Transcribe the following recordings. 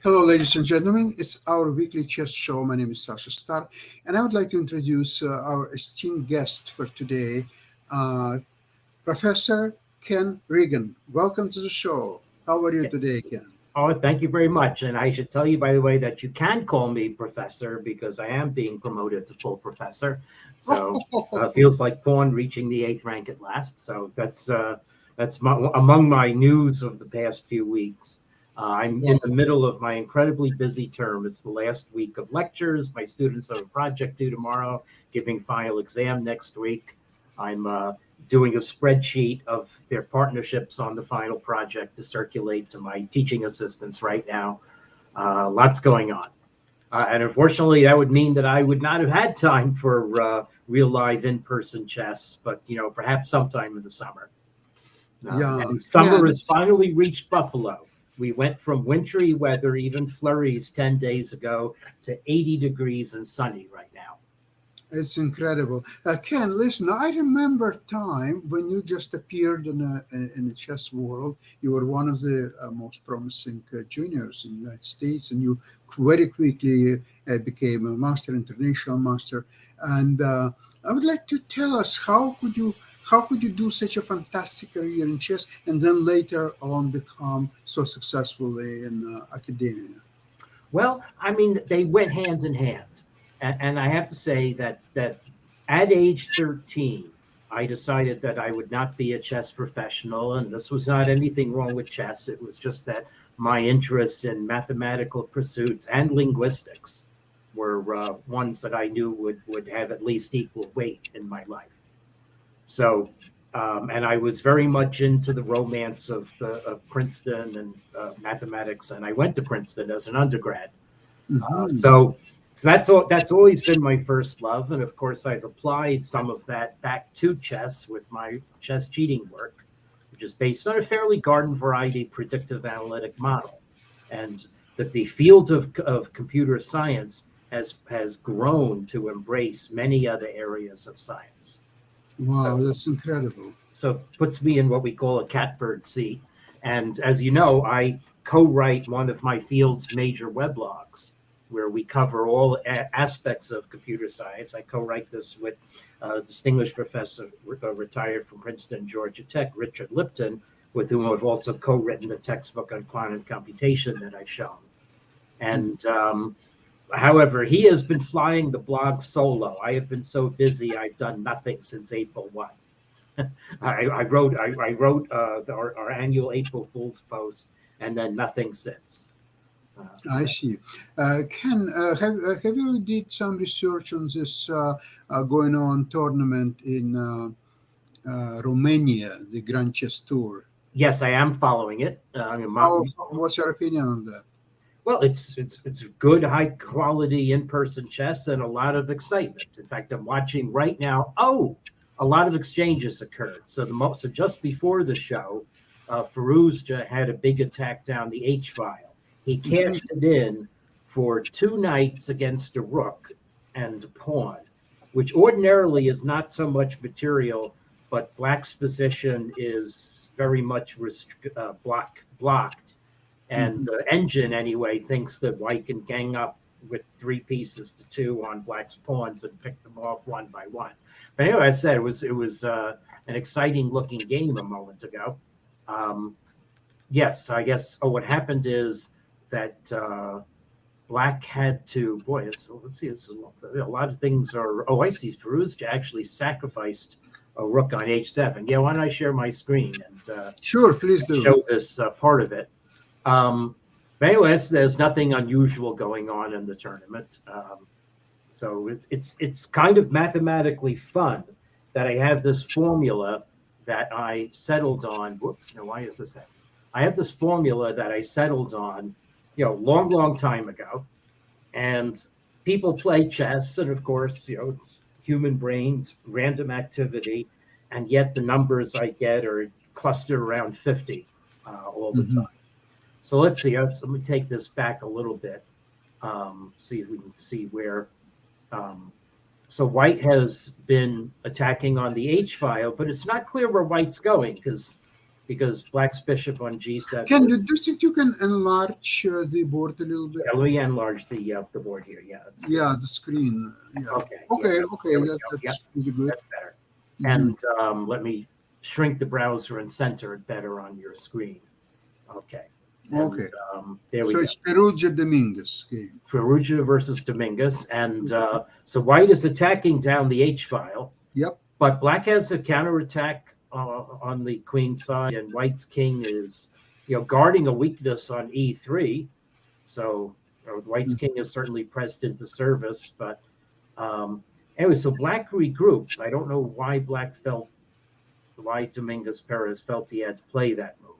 Hello, ladies and gentlemen. It's our weekly chess show. My name is Sasha Starr, and I would like to introduce our esteemed guest for today, uh, Professor Ken Regan. Welcome to the show. How are you today, Ken? Oh, thank you very much. And I should tell you, by the way, that you can call me professor because I am being promoted to full professor. So it feels like pawn reaching the eighth rank at last. So that's among my news of the past few weeks. I'm in the middle of my incredibly busy term. It's the last week of lectures. My students have a project due tomorrow, giving final exam next week. I'm doing a spreadsheet of their partnerships on the final project to circulate to my teaching assistants right now. Lots going on. And unfortunately, that would mean that I would not have had time for real live in-person chess, but perhaps sometime in the summer. Yeah, And summer Ken. has finally reached Buffalo. We went from wintry weather, even flurries 10 days ago, to 80 degrees and sunny right now. It's incredible. Ken, listen, I remember a time when you just appeared in the chess world. You were one of the most promising juniors in the United States, and you very quickly became a master, international master. And I would like to tell us how could you do such a fantastic career in chess and then later on become so successful in academia? Well, I mean, they went hand in hand. And I have to say that at age 13, I decided that I would not be a chess professional. And this was not anything wrong with chess. It was just that my interests in mathematical pursuits and linguistics were ones that I knew would have at least equal weight in my life. So, and I was very much into the romance of Princeton and mathematics. And I went to Princeton as an undergrad. Uh, Hmm. so, so that's always been my first love, and of course, I've applied some of that back to chess with my chess cheating work, which is based on a fairly garden variety predictive analytic model, and that the field of computer science has grown to embrace many other areas of science. Wow, So that's incredible. so puts me in what we call a catbird seat. And as you know, I co-write one of my field's major weblogs where we cover all aspects of computer science. I co-write this with distinguished professor retired from Princeton, Georgia Tech, Richard Lipton, with whom I've also co-written the textbook on quantum computation that I've shown. And however, he has been flying the blog solo. I have been so busy, I've done nothing since April 1. I wrote our annual April Fool's post, and then nothing since. I see. Ken, have you did some research on this going on tournament in Romania, the Grand Chess Tour? Yes, I am following it. What's your opinion on that? Well, it's good, high quality in person chess and a lot of excitement. In fact, I'm watching right now. Oh, a lot of exchanges occurred. So just before the show, Firuz had a big attack down the H file. He Mhm. cashed it in for two knights against a rook and a pawn, which ordinarily is not so much material, but Black's position is very much blocked, and Mhm. the engine anyway thinks that White can gang up with three pieces to two on Black's pawns and pick them off one by one. But anyway, I said it was an exciting looking game a moment ago. Um, yes, I guess. Oh, what happened is that Black had to. Boy, let's see. A lot of things are. Oh, I see. Firouzja actually sacrificed a rook on h7. Yeah, why don't I share my screen and Sure, please do. show this part of it? Um, but anyways, there's nothing unusual going on in the tournament. So it's kind of mathematically fun that I have this formula that I settled on. Whoops, no, why is this happening? I have this formula that I settled on, long time ago, and people play chess, and of course, it's human brains, random activity, and yet the numbers I get are clustered around 50 all the Hmm. time. So let's see. Let me take this back a little bit. See if we can see where. Um, so White has been attacking on the H file, but it's not clear where White's going because because black's bishop on Can g7. you do you think you can enlarge the board a little bit? Yeah, let me enlarge the board here. Yeah, that's good. Yeah, the screen. Yeah. Okay, yeah, Okay. there Okay. we That go. Yep, that's really good. that's better. Hmm. And let me shrink the browser and center it better on your screen. Okay, and Okay. there we So go. it's Perugia Dominguez game. Ferrugia versus Dominguez, and so white is attacking down the H file, Yep. but black has a counterattack on the queen side, and white's king is, guarding a weakness on E3. So white's king is certainly pressed into service, but anyway, so black regroups. I don't know why Dominguez Perez felt he had to play that move.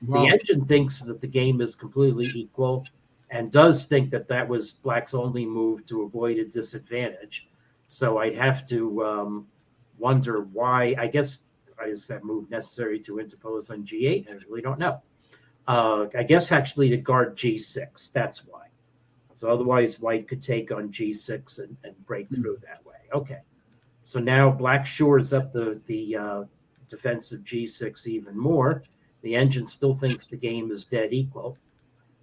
The Wow. engine thinks that the game is completely equal and does think that that was black's only move to avoid a disadvantage. So I'd have to wonder why. I guess is that move necessary to interpose on G8? I really don't know. I guess actually to guard G6. That's why. So otherwise, white could take on G6 and break through that way. Okay. So now black shores up the defense of G6 even more. The engine still thinks the game is dead equal.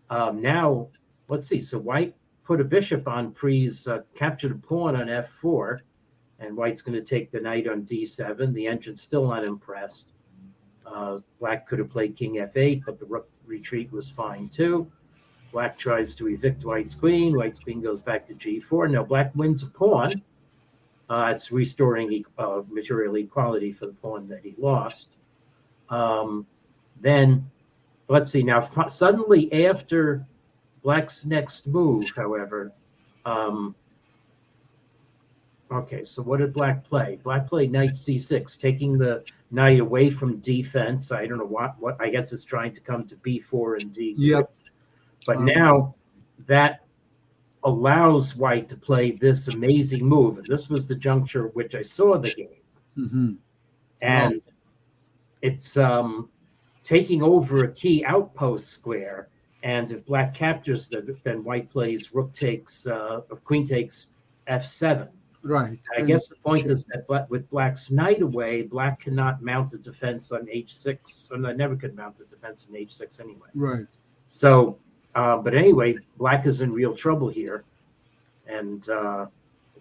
Now, let's see. So white put a bishop on Pre's, captured a pawn on F4, and white's going to take the knight on D7. The engine's still not impressed. Black could have played king F8, but the rook retreat was fine too. Black tries to evict white's queen. White's queen goes back to G4. Now black wins a pawn. It's restoring material equality for the pawn that he lost. Then, let's see. Now, suddenly after black's next move, however, okay, so what did black play? Black played knight c6, taking the knight away from defense. I don't know what I guess it's trying to come to b4 and d3. Yep. But now that allows white to play this amazing move. And this was the juncture at which I saw the game. Mm-hmm. And it's taking over a key outpost square. And if black captures then white plays queen takes f7. Right. I guess the point is that with black's knight away, black cannot mount a defense on h6. And I never could mount a defense on h6 anyway. Right. So, but anyway, black is in real trouble here. And the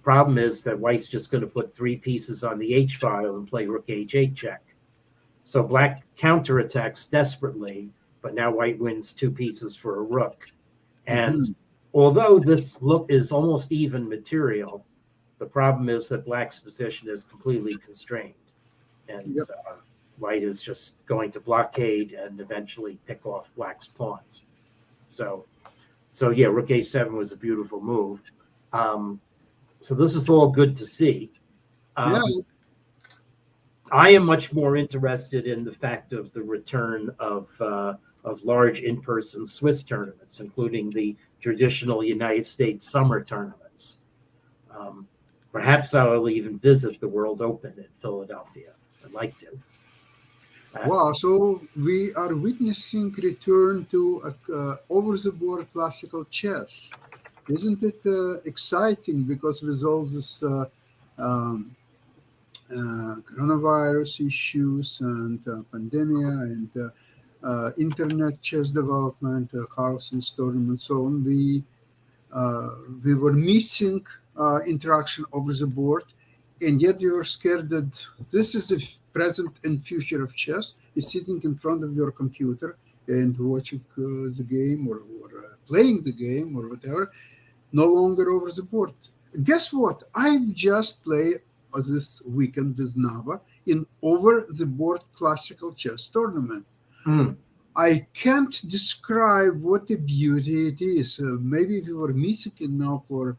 problem is that white's just going to put 3 pieces on the h file and play rook h8 check. So black counterattacks desperately, but now white wins 2 pieces for a rook. And although this look is almost even material, the problem is that black's position is completely constrained. And white is just going to blockade and eventually pick off black's pawns. So yeah, rook h7 was a beautiful move. So this is all good to see. I am much more interested in the fact of the return of large in-person Swiss tournaments, including the traditional United States summer tournaments. Perhaps I will even visit the World Open in Philadelphia. I'd like to. Wow, so we are witnessing return to over-the-board classical chess. Isn't it exciting? Because with all this coronavirus issues and pandemic and internet chess development, Carlsen's tournament, and so on, we were missing interaction over the board, and yet we were scared that this is the present and future of chess. Is sitting in front of your computer and watching the game or playing the game or whatever, no longer over the board. Guess what? I've just played this weekend with Nava in over-the-board classical chess tournament. I can't describe what a beauty it is. Maybe we were missing it now for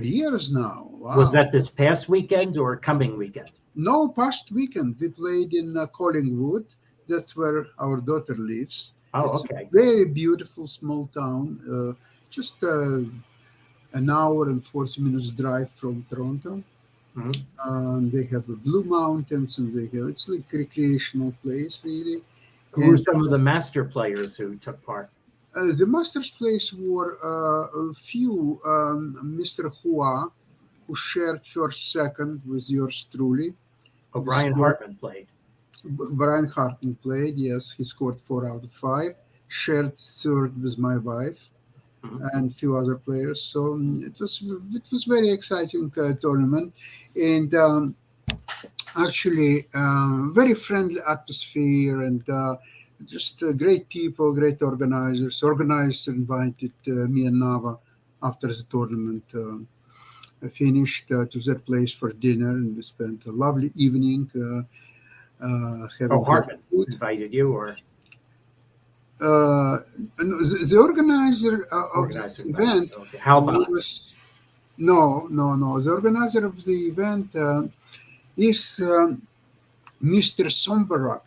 years now. Wow. Was that this past weekend or coming weekend? No, past weekend. We played in Collingwood. That's where our daughter lives. It's okay. a very beautiful small town, just an hour and 40 minutes drive from Toronto. They have the Blue Mountains, and it's like a recreational place, really. Who were some of the master players who took part? The masters players were a few. Mr. Hua, who shared first, second with yours truly. Brian Hartman played. Brian Harton played. Yes, he scored 4 out of 5. Shared third with my wife Mhm. and few other players. So it was very exciting tournament, and actually very friendly atmosphere and just great people, great organizers. Organizers invited me and Nava after the tournament finished to their place for dinner, and we spent a lovely evening Oh, having great Hartman food. invited you, or And the organizer of organizer this invited event you? Okay. How about it? was no. The organizer of the event is Mr. Sombarak.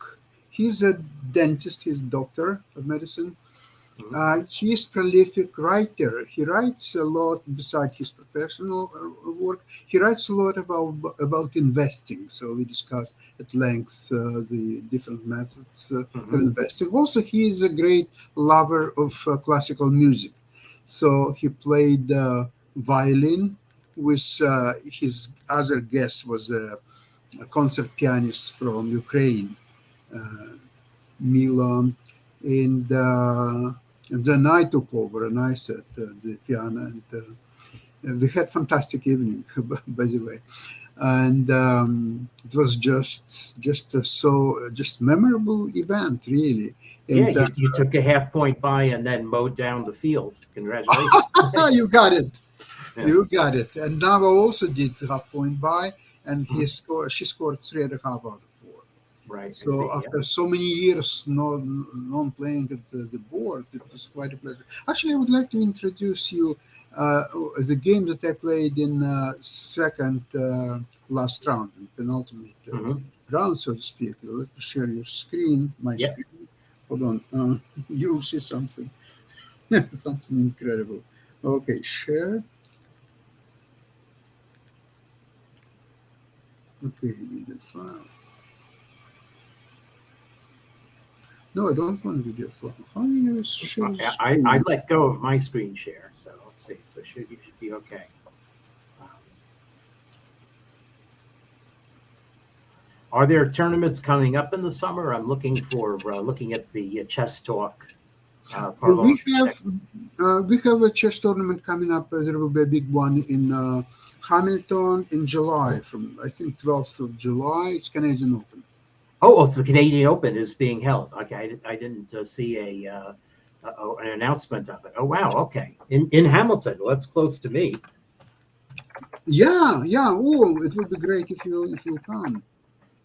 He's a dentist. He's a doctor of medicine. Mhm. He is prolific writer. He writes a lot beside his professional work. He writes a lot about investing. So we discuss at length the different methods of Mhm. investing. Also, he is a great lover of classical music. So he played violin with his other guest was a concert pianist from Ukraine, uh, Milan, and then I took over and I set the piano, and we had fantastic evening, by the way, and it was just a just memorable event, really, Yeah, and you took a half point by and then mowed down the field. Congratulations. you got it. Yeah. You got it. And Nava also did half point by, and Mhm. she scored 3.5 out of 4. Right. I So see. Yeah. after so many years non playing at the board, it was quite a pleasure. Actually, I would like to introduce you uh, the game that I played in second last round, in penultimate Hmm. round, so to speak. Let me share your screen, my Yep. screen. Hold on, you'll see something, something incredible. Okay, share. Okay, video file. No, I don't want video file. How do you share the I screen? let go of my screen share, so let's see. So you should be okay. Um, are there tournaments coming up in the summer? I'm looking at the chess talk We promotion. have a chess tournament coming up. There will be a big one in Hamilton in July, from I think 12th of July. It's Canadian Open. Oh, it's the Canadian Open is being held. Okay, I didn't see an announcement of it. Oh, wow. Okay, in Hamilton. Well, that's close to me. Yeah, yeah. Oh, it would be great if you come.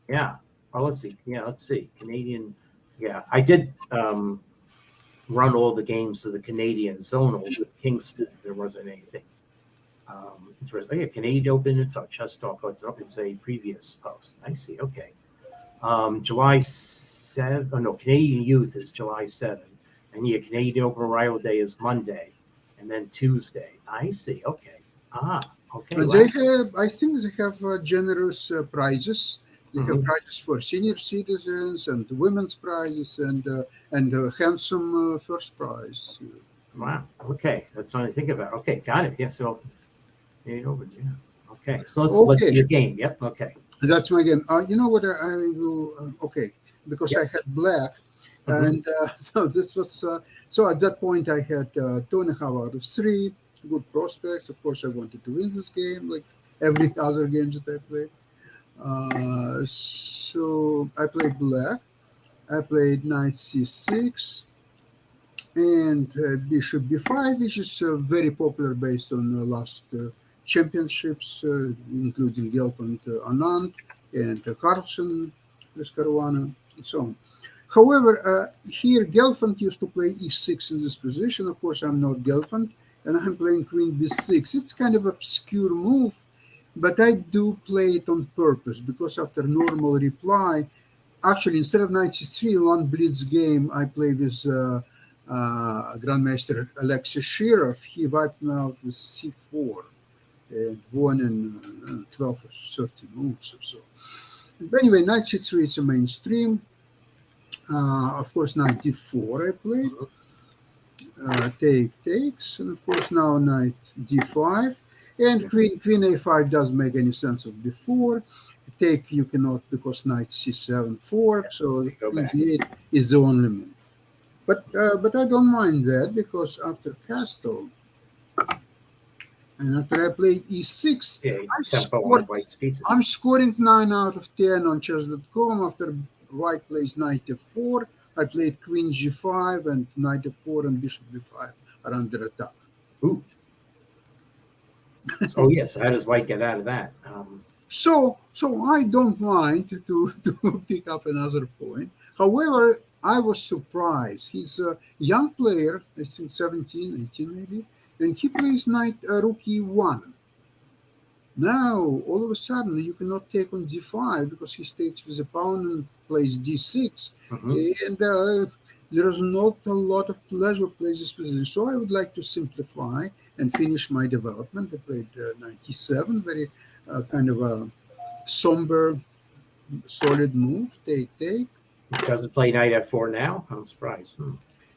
Yeah. Oh, let's see. Yeah, let's see. Canadian. Yeah, I did run all the games of the Canadian zonals at Kingston. There wasn't anything interesting. Oh, yeah, Canadian Open info, chess talk. It's a previous post. I see. Okay. July 7th. Oh, no, Canadian Youth is July 7th. And yeah, Canadian Open Arrival Day is Monday. And then Tuesday. I see. Okay. Ah, okay. And Wow. they have, I think, they have generous prizes. They have Hmm. prizes for senior citizens and women's prizes and a handsome first prize. Wow. Okay. That's something to think about. Okay. Got it. Yeah. So, Canadian Open. Yeah. Okay. So let's Okay, do the game. Yep. Okay. that's my game. You know what? I will. Okay, because I Yep. had black, Hmm. and so this was. So at that point, I had 2.5 out of 3. Good prospects. Of course, I wanted to win this game, like every other game that I played. So I played black. I played knight c6 and bishop b5, which is very popular based on last championships, including Gelfand Anand and Carlsen with Caruana and so on. However, here Gelfand used to play e6 in this position. Of course, I'm not Gelfand, and I'm playing queen b6. It's kind of obscure move, but I do play it on purpose because after normal reply, actually, instead of knight c3, one blitz game, I play with Grandmaster Alexei Shirov. He wiped me out with c4 and won in 12 or 13 moves or so. But anyway, knight c3 is a mainstream. Of course, knight d4 I played. Take takes, and of course now knight d5 and Yeah. queen a5 doesn't make any sense of before. It take you cannot because knight c7 fork, So so you go queen back. g8 is the only move. But I don't mind that because after castle and after I played e6, Yeah, I tempo on scored. White's I'm pieces. scoring 9 out of 10 on chess.com. After white plays knight f4, I played queen g5 and knight f4 and bishop b5 are under attack. Ooh. Oh yes. How does White get out of that? So I don't mind to pick up another point. However, I was surprised. He's a young player, I think 17, 18 maybe, and he plays knight rook e1. Now, all of a sudden, you cannot take on d5 because he takes with the pawn and plays d6. Mhm. And there is not a lot of pleasure plays this position. So I would like to simplify and finish my development. I played 97, very kind of a somber, solid move. Take. Doesn't play knight f4 now. I'm surprised.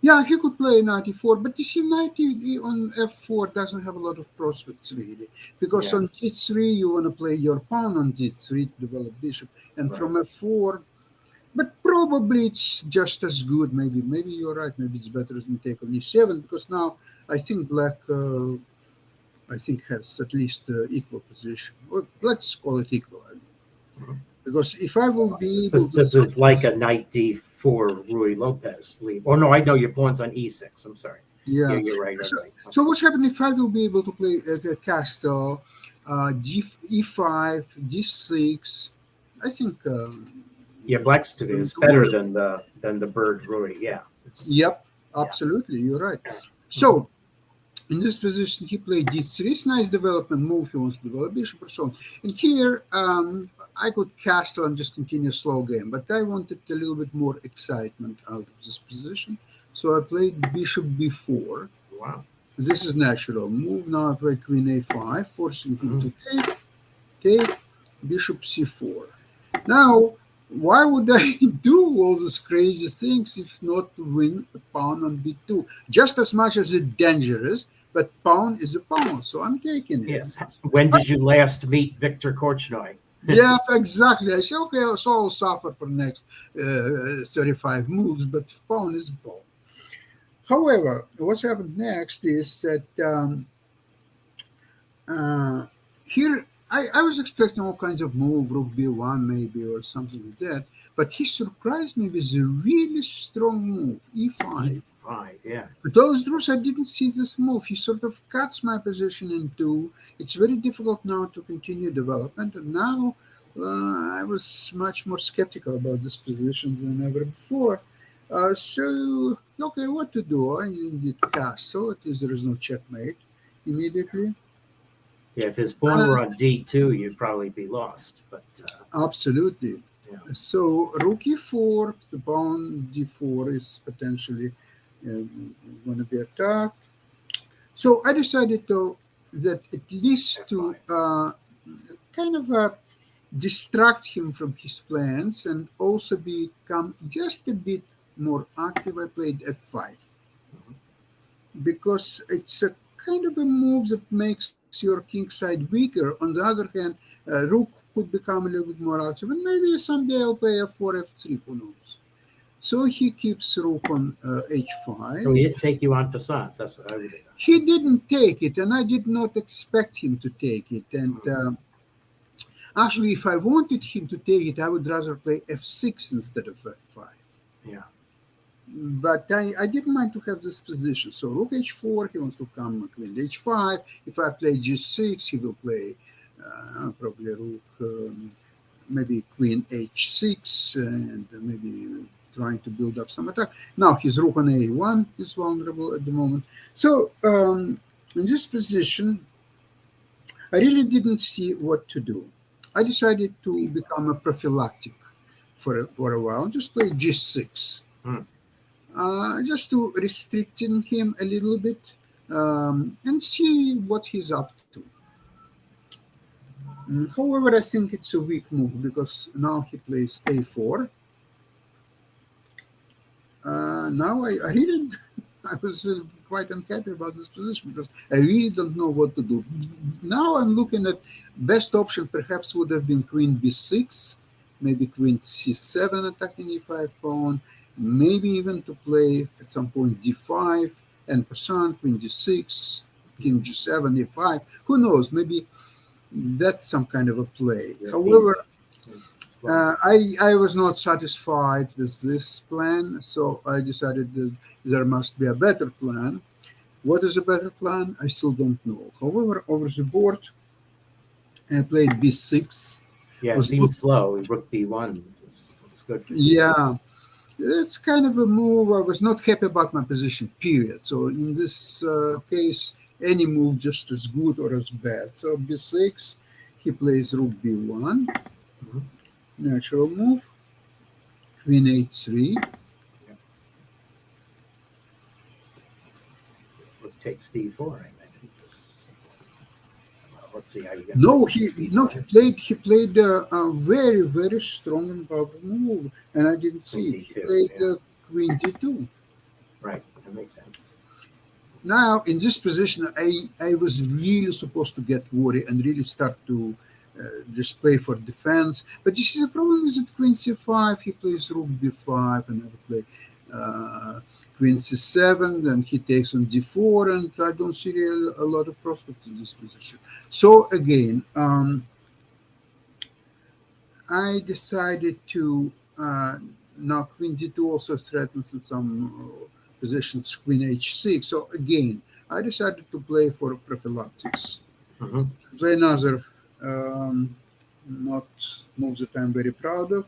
Yeah, he could play 94, but you see, 90 on f4 doesn't have a lot of prospects really, because Yeah. on g3 you want to play your pawn on g3 to develop bishop, and Right. from f4, but probably it's just as good. Maybe you're right. Maybe it's better than take on e7 because now I think black, I think has at least equal position. Well, let's call it equal. I mean. Mhm. Because if I will be This able to, this is like a knight d4 Rui Lopez lead. Oh no, I know your pawn's on e6. I'm sorry. Yeah, yeah. you're right. Right. So, Right. so Okay. what's happening if I will be able to play castle, e5, d6? I think Yeah, black's going is to better work. than the bird Rui. Yeah. It's Yep, yeah. absolutely, you're right. Yeah. Mhm. So in this position, he played d3. It's nice development move. He wants to develop bishop or so on. And here, I could castle and just continue slow game, but I wanted a little bit more excitement out of this position. So I played bishop b4. Wow. This is natural move. Now I play queen a5, forcing him Mhm. to take bishop c4. Now, why would I do all these crazy things if not to win a pawn on b2? Just as much as it's dangerous, but pawn is a pawn, so I'm taking it. Yes. When did you last meet Victor Korchnoi? Yeah, exactly. I say, okay, so I'll suffer for the next 35 moves, but pawn is a pawn. However, what's happened next is that Uh, here, I was expecting all kinds of move, rook b1 maybe or something like that, but he surprised me with a really strong move, e5. E5. Yeah. For those rules, I didn't see this move. He sort of cuts my position in two. It's very difficult now to continue development, and now I was much more skeptical about this position than ever before. So, okay, what to do? I did castle. At least there is no checkmate immediately. Yeah. If his pawn Uh, were on d2, you'd probably be lost. But Absolutely. yeah. So rook e4, the pawn d4 is potentially going to be attacked. So I decided though that at least to F5. kind of distract him from his plans and also become just a bit more active, I played f5 Mhm. because it's a kind of a move that makes your king side weaker. On the other hand, rook could become a little bit more active, and maybe someday I'll play f4, f3, who knows. So he keeps rook on So h5. he didn't take you on passant. That's what I would have done. He didn't take it, and I did not expect him to take it. And Mhm. actually, if I wanted him to take it, I would rather play f6 instead of f5. Yeah. But I didn't mind to have this position. So rook h4, he wants to come queen h5. If I play g6, he will play probably rook, maybe queen h6, and maybe trying to build up some attack. Now his rook on a1 is vulnerable at the moment. So in this position, I really didn't see what to do. I decided to E5. become a prophylactic for a while, just play g6 Hmm. just to restricting him a little bit and see what he's up to. However, I think it's a weak move because now he plays a4. Now I really I was quite unhappy about this position because I really don't know what to do. Now I'm looking at best option perhaps would have been queen b6, maybe queen c7 attacking e5 pawn, maybe even to play at some point d5 and passant, queen d6, king g7, e5. Who knows? Maybe that's some kind of a play. Yeah, However, slow. I was not satisfied with this plan, so I decided that there must be a better plan. What is a better plan? I still don't know. However, over the board, I played b6. Yeah, it Was not, seems slow. Rook b1 looks good for you. yeah, it's kind of a move. I was not happy about my position, period. So in this case, any move just as good or as bad. So b6, he plays rook b1, Mhm. natural move, queen h3. Yeah. Rook takes d4. I imagine. Well, let's see how you get No, rook he takes no d4. he played a very very strong and powerful move, and I didn't Queen see it. He d2. played Yeah, queen d2. right. That makes sense. Now in this position, I was really supposed to get worried and really start to just play for defense. But you see, the problem is at queen c5, he plays rook b5, and I would play uh, queen c7, then he takes on d4, and I don't see really a lot of prospects in this position. So again. I decided to now queen d2 also threatens in some positions queen h6. So again, I decided to play for prophylactics. Hmm. Play another, um, not moves that I'm very proud of.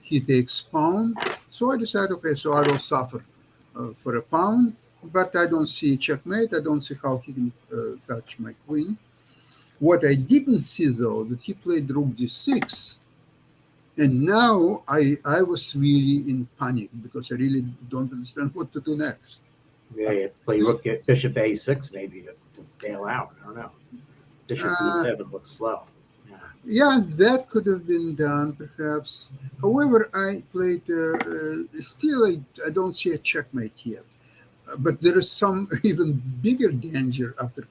He takes pawn. So I decided, okay, so I will suffer for a pawn, but I don't see checkmate. I don't see how he can touch my queen. What I didn't see though, that he played rook d6. And now I was really in panic because I really don't understand what to do next. Yeah, you have to play rook bishop a6 maybe to bail out. I don't know. Bishop Uh, b7 looks slow. Yeah. yeah, that could have been done perhaps. However, I played, still I don't see a checkmate here. But there is some even bigger danger after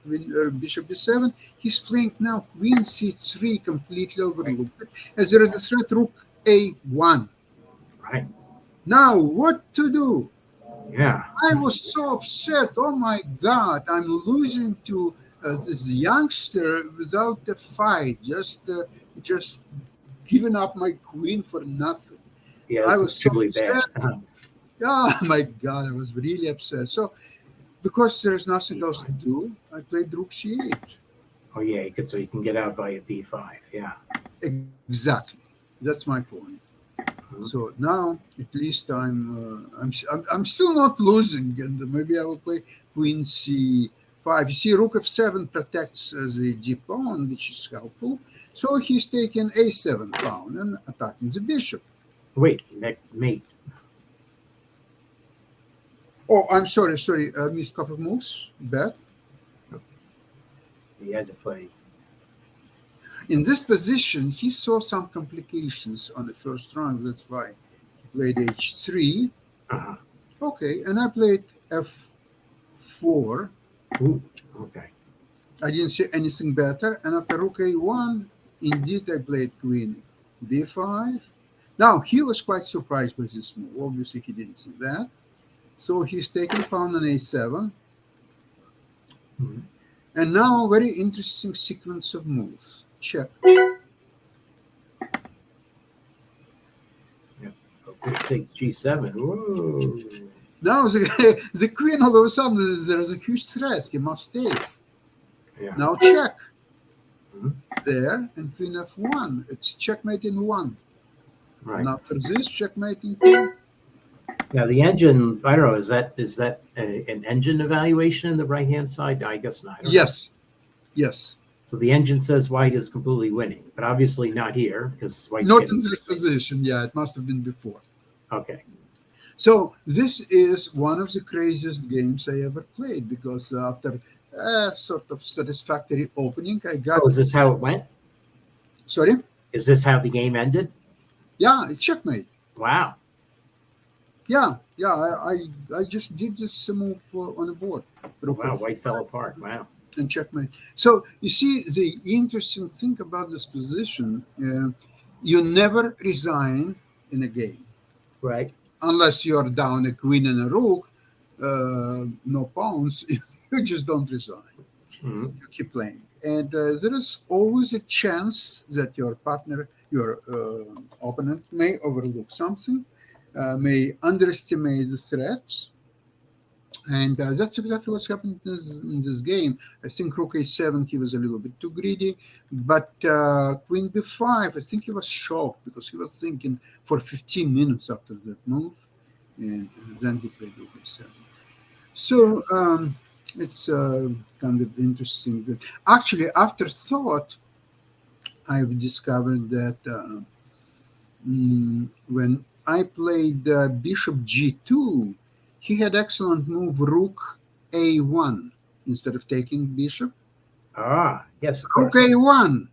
bishop b7. He's playing now queen c3, completely Right. overlooked. As there is a threat rook a1. Right. Now, what to do? Yeah. I was so upset. Oh my God, I'm losing to this youngster without a fight, just giving up my queen for nothing. Yeah, I this was looks so really bad. upset. Oh my God, I was really upset. So, because there is nothing else to b5. do, I played rook c8. Oh yeah, you can get out via b5. Yeah. Exactly. That's my point. Mhm. So now, at least I'm still not losing, and maybe I will play queen c5. You see, rook f7 protects the d pawn, which is helpful. So he's taking a7 pawn and attacking the bishop. Wait, mate. Oh, I'm sorry, missed couple of moves. Bad. You had to play. In this position, he saw some complications on the first round. That's why he played h3. Uh-huh. Okay, and I played f4. Ooh, okay. I didn't see anything better. And after rook a1, indeed, I played queen b5. Now, he was quite surprised by this move. Obviously, he didn't see that. So he's taking pawn on a7. Mhm. And now, very interesting sequence of moves. Check. Yeah. Oh, bishop takes g7. Ooh. Now, the queen, all of a sudden, there is a huge threat. He must take. Yeah. Now, check. Mhm. There, and queen f1. It's checkmate in 1. And Right. after this, checkmate in 2. Now the engine. I don't know. Is that an engine evaluation in the right hand side? I guess not. I don't know. Yes, yes. So the engine says white is completely winning, but obviously not here because white's Not in getting this checkmate. position. Yeah, it must have been before. Okay. So this is one of the craziest games I ever played because after a sort of satisfactory opening, I got. Oh, is this how it went? Sorry? Is this how the game ended? Yeah, checkmate. Wow. Yeah. I just did this move on the board. Oh, Rook wow, of white fell apart. Wow. and checkmate. So you see, the interesting thing about this position, you never resign in a game Right. unless you're down a queen and a rook, no pawns. You just don't resign. Hmm. You keep playing, and there is always a chance that your partner, your opponent, may overlook something, may underestimate the threats. And that's exactly what's happened in this game. I think Rook A7, he was a little bit too greedy, but Queen B5, I think he was shocked because he was thinking for 15 minutes after that move, and then he played Rook A7. Yeah. So it's kind of interesting that actually, after thought, I've discovered that when I played Bishop G2, he had excellent move Rook A1 instead of taking Bishop. Ah, yes, of Rook course. A1.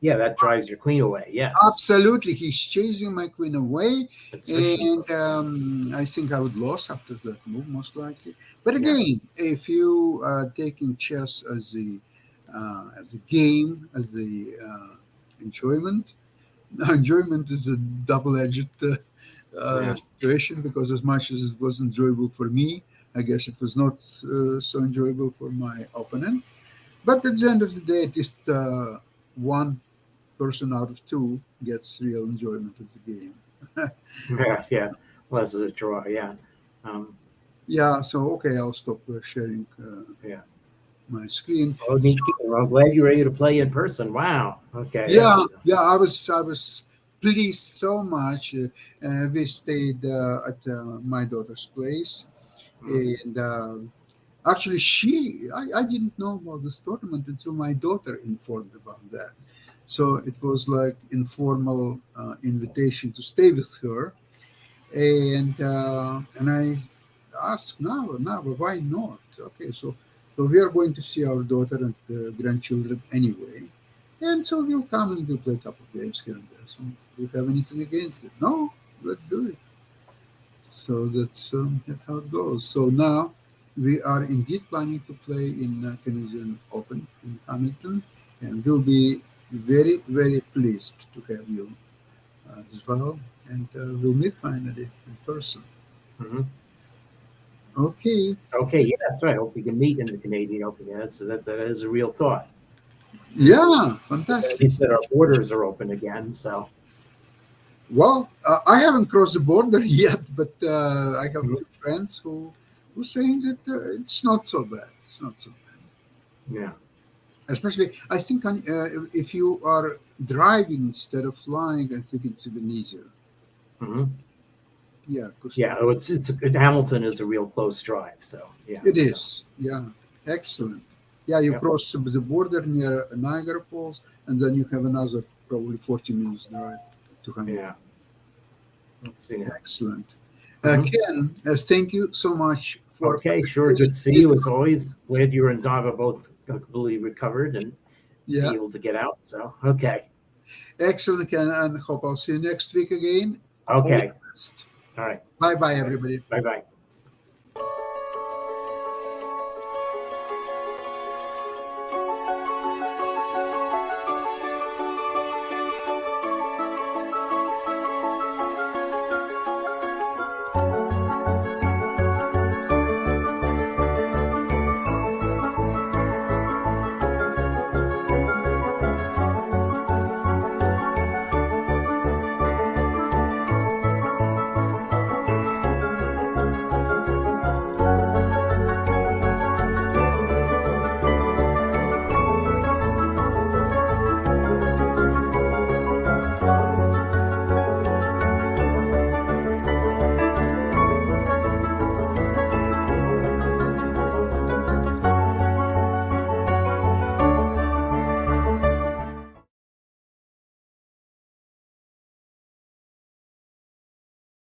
Yeah, that drives your queen away. Yes. Absolutely, he's chasing my queen away, It's fishy. and I think I would lose after that move most likely. But Yeah. again, if you are taking chess as a game, as a enjoyment, enjoyment is a double-edged Yeah. situation because as much as it was enjoyable for me, I guess it was not so enjoyable for my opponent. But at the end of the day, at least one person out of two gets real enjoyment of the game. Yeah. Yeah. Well, this is a draw. Yeah. Um, Yeah, so okay, I'll stop sharing yeah. my screen. Oh, So, neat. Well, I'm glad you're ready to play in person. Wow. Okay. yeah, That's yeah, I was pleased so much. We stayed at my daughter's place, mm, and actually, I didn't know about this tournament until my daughter informed about that. So it was like informal invitation to stay with her, and I asked now, why not? Okay, so we are going to see our daughter and grandchildren anyway, and so we'll come and we'll play a couple of games here and there. So do you have anything against it? No, let's do it. So that's how it goes. So now we are indeed planning to play in Canadian Open in Hamilton, and we'll be very pleased to have you as well, and we'll meet finally in person. mhm. Okay. Okay. Yeah, that's right. I hope we can meet in the Canadian Open. Yeah, that is a real thought. Yeah, At fantastic. least that our borders are open again. So. Well, I haven't crossed the border yet, but I have a Mhm. few friends who saying that it's not so bad. It's not so bad. Yeah. Especially, I think if you are driving instead of flying, I think it's even easier. Hmm. Yeah, because Yeah. Oh, Hamilton is a real close drive. So yeah. it So is. Yeah, excellent. Yeah, you yep. cross the border near Niagara Falls, and then you have another probably 40 minutes drive to Hamilton. Yeah. Let's see now. Excellent. Hmm. Ken, thank you so much for Okay. Sure. participating Good to in see this. you as always. Glad you and Dava both completely recovered and Yeah, able to get out. So okay. excellent, Ken, and hope I'll see you next week again. All the Okay. best. All right. Bye bye, All right. everybody. Bye bye.